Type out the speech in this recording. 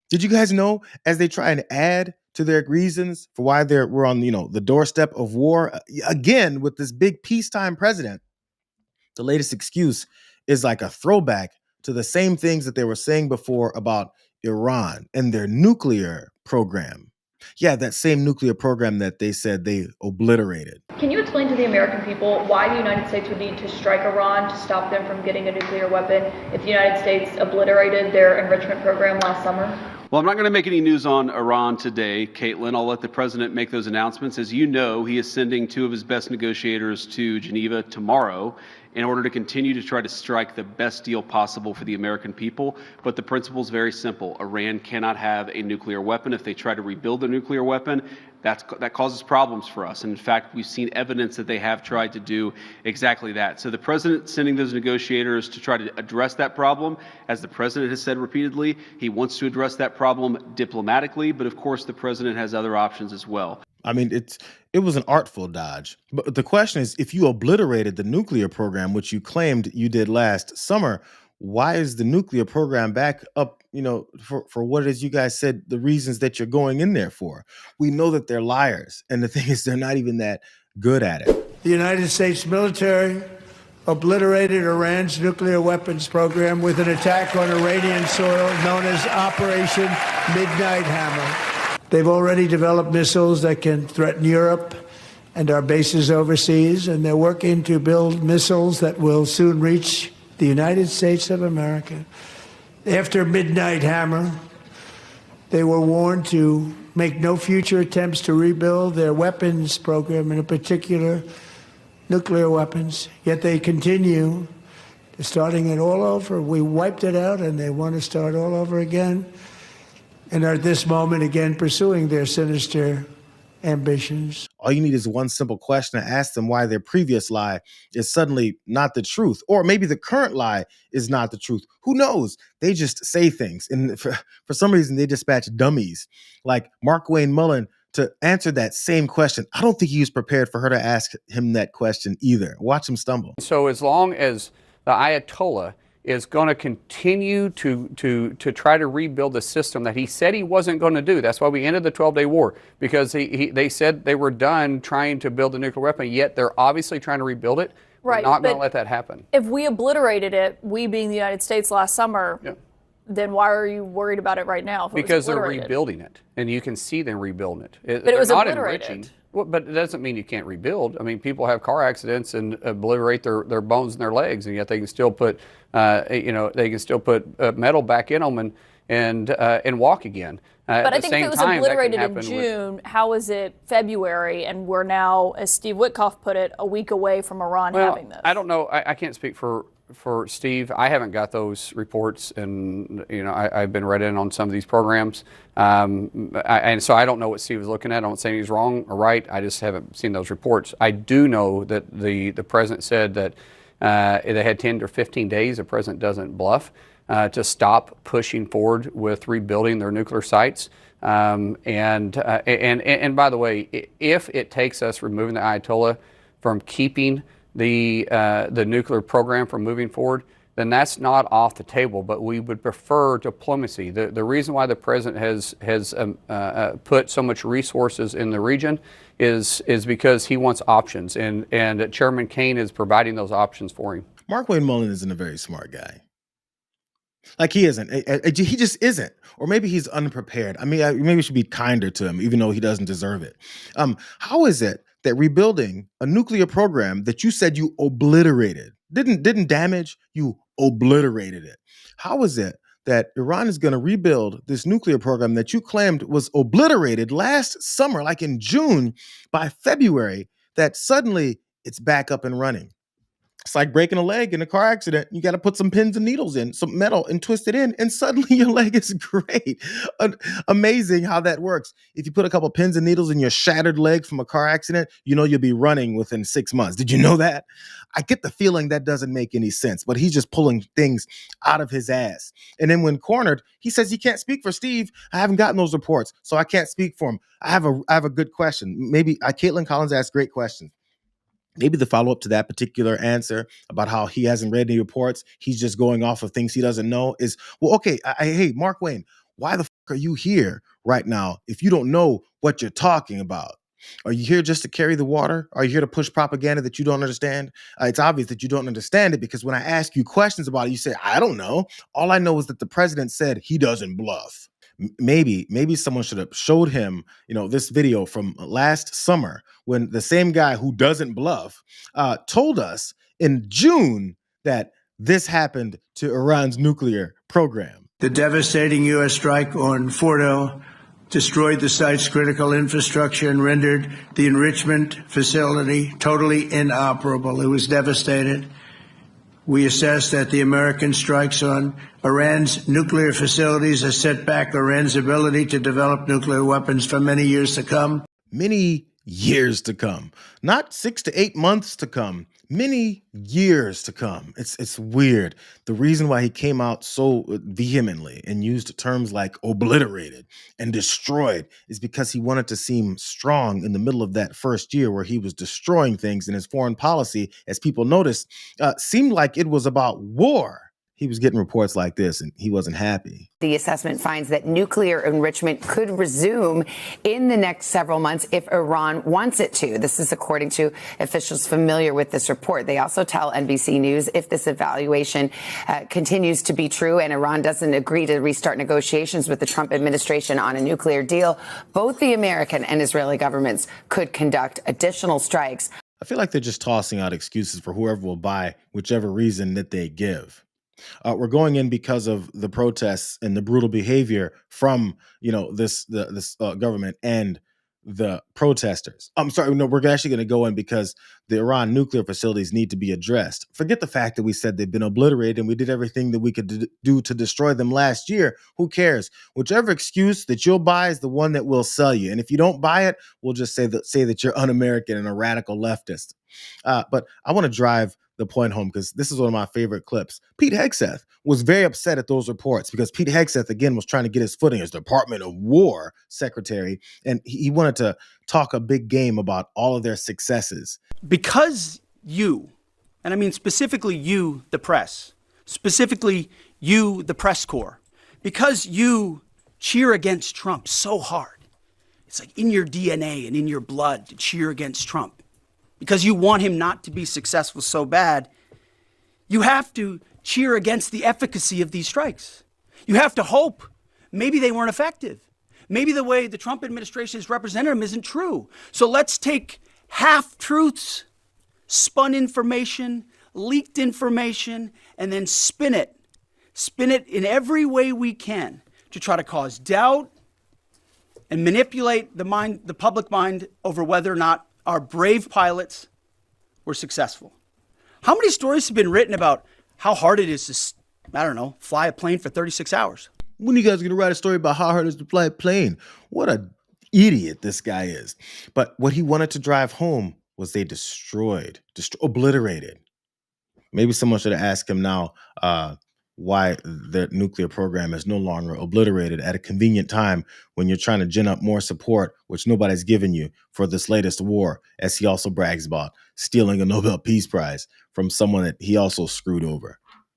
Did you guys know as they try and add to their reasons for why we're on the doorstep of war again with this big peacetime president? The latest excuse is like a throwback to the same things that they were saying before about Iran and their nuclear program. Yeah, that same nuclear program that they said they obliterated. Can you explain to the American people why the United States would need to strike Iran to stop them from getting a nuclear weapon if the United States obliterated their enrichment program last summer? Well, I'm not going to make any news on Iran today, Caitlin. I'll let the president make those announcements. As you know, he is sending two of his best negotiators to Geneva tomorrow in order to continue to try to strike the best deal possible for the American people. But the principle is very simple. Iran cannot have a nuclear weapon. If they try to rebuild a nuclear weapon, that causes problems for us. And in fact, we've seen evidence that they have tried to do exactly that. So the president sending those negotiators to try to address that problem, as the president has said repeatedly, he wants to address that problem diplomatically, but of course the president has other options as well. I mean, it was an artful dodge. But the question is, if you obliterated the nuclear program, which you claimed you did last summer, why is the nuclear program back up, for what it is you guys said, the reasons that you're going in there for? We know that they're liars. And the thing is, they're not even that good at it. The United States military obliterated Iran's nuclear weapons program with an attack on Iranian soil known as Operation Midnight Hammer. They've already developed missiles that can threaten Europe and our bases overseas, and they're working to build missiles that will soon reach the United States of America. After Midnight Hammer, they were warned to make no future attempts to rebuild their weapons program, in particular nuclear weapons, yet they continue starting it all over. We wiped it out, and they want to start all over again, and are at this moment again pursuing their sinister ambitions. All you need is one simple question to ask them why their previous lie is suddenly not the truth, or maybe the current lie is not the truth. Who knows? They just say things, and for some reason they dispatch dummies like Markwayne Mullin to answer that same question. I don't think he was prepared for her to ask him that question either. Watch him stumble. So as long as the Ayatollah is going to continue to try to rebuild the system that he said he wasn't going to do. That's why we ended the 12-day war, because they said they were done trying to build a nuclear weapon, yet they're obviously trying to rebuild it. Right, we're not going to let that happen. If we obliterated it, we being the United States last summer, then why are you worried about it right now? Because they're rebuilding it, and you can see them rebuilding it. But it was not obliterated. Enriching. Well, but it doesn't mean you can't rebuild. I mean, people have car accidents and obliterate their bones and their legs, and yet they can still put, metal back in them and walk again. But I think if it was obliterated in June, how is it February, and we're now, as Steve Witkoff put it, a week away from Iran having this? I don't know. I can't speak for Steve. I haven't got those reports, and I've been read in on some of these programs, and so I don't know what Steve was looking at. I don't say he's wrong or right. I just haven't seen those reports. I do know that the president said that they had 10 to 15 days. The president doesn't bluff to stop pushing forward with rebuilding their nuclear sites. And by the way, if it takes us removing the Ayatollah from keeping the nuclear program from moving forward, then that's not off the table. But we would prefer diplomacy. The reason why the president has put so much resources in the region is because he wants options, and Chairman Kaine is providing those options for him. Markwayne Mullin isn't a very smart guy. Like, he isn't. He just isn't. Or maybe he's unprepared. I mean, maybe we should be kinder to him, even though he doesn't deserve it. How is it that rebuilding a nuclear program that you said you obliterated, didn't damage, you obliterated it? How is it that Iran is going to rebuild this nuclear program that you claimed was obliterated last summer, like in June, by February, that suddenly it's back up and running? It's like breaking a leg in a car accident. You got to put some pins and needles in, some metal, and twist it in, and suddenly your leg is great. Amazing how that works. If you put a couple pins and needles in your shattered leg from a car accident, you'll be running within 6 months. Did you know that? I get the feeling that doesn't make any sense, but he's just pulling things out of his ass. And then when cornered, he says he can't speak for Steve. I haven't gotten those reports, so I can't speak for him. I have a good question. Maybe Caitlin Collins asked great questions. Maybe the follow-up to that particular answer about how he hasn't read any reports, he's just going off of things he doesn't know, is, well, okay, hey, Markwayne, why the are you here right now if you don't know what you're talking about? Are you here just to carry the water? Are you here to push propaganda that you don't understand? It's obvious that you don't understand it because when I ask you questions about it, you say, I don't know. All I know is that the president said he doesn't bluff. Maybe someone should have showed him, this video from last summer when the same guy who doesn't bluff told us in June that this happened to Iran's nuclear program. The devastating U.S. strike on Fordo destroyed the site's critical infrastructure and rendered the enrichment facility totally inoperable. It was devastated. We assess that the American strikes on Iran's nuclear facilities has set back Iran's ability to develop nuclear weapons for many years to come. Many years to come. Not 6 to 8 months to come. Many years to come. It's weird. The reason why he came out so vehemently and used terms like obliterated and destroyed is because he wanted to seem strong in the middle of that first year where he was destroying things, and his foreign policy, as people noticed, seemed like it was about war. He was getting reports like this, and he wasn't happy. The assessment finds that nuclear enrichment could resume in the next several months if Iran wants it to. This is according to officials familiar with this report. They also tell NBC News if this evaluation continues to be true and Iran doesn't agree to restart negotiations with the Trump administration on a nuclear deal, both the American and Israeli governments could conduct additional strikes. I feel like they're just tossing out excuses for whoever will buy whichever reason that they give. We're going in because of the protests and the brutal behavior from, this government and the protesters. I'm sorry, no, we're actually going to go in because the Iran nuclear facilities need to be addressed. Forget the fact that we said they've been obliterated and we did everything that we could do to destroy them last year. Who cares? Whichever excuse that you'll buy is the one that will sell you. And if you don't buy it, we'll just say that you're un-American and a radical leftist. But I want to drive the point home because this is one of my favorite clips. Pete Hegseth was very upset at those reports because Pete Hegseth, again, was trying to get his footing as Department of War secretary, and he wanted to talk a big game about all of their successes. Because you, and I mean specifically you, the press, specifically you, the press corps, because you cheer against Trump so hard, it's like in your DNA and in your blood to cheer against Trump. Because you want him not to be successful so bad, you have to cheer against the efficacy of these strikes. You have to hope maybe they weren't effective. Maybe the way the Trump administration has represented them isn't true. So let's take half-truths, spun information, leaked information, and then spin it in every way we can to try to cause doubt and manipulate the public mind over whether or not our brave pilots were successful. How many stories have been written about how hard it is to, fly a plane for 36 hours? When are you guys going to write a story about how hard it is to fly a plane? What an idiot this guy is. But what he wanted to drive home was they obliterated. Maybe someone should have asked him now why the nuclear program is no longer obliterated at a convenient time when you're trying to gin up more support, which nobody's given you for this latest war, as he also brags about stealing a Nobel Peace Prize from someone that he also screwed over.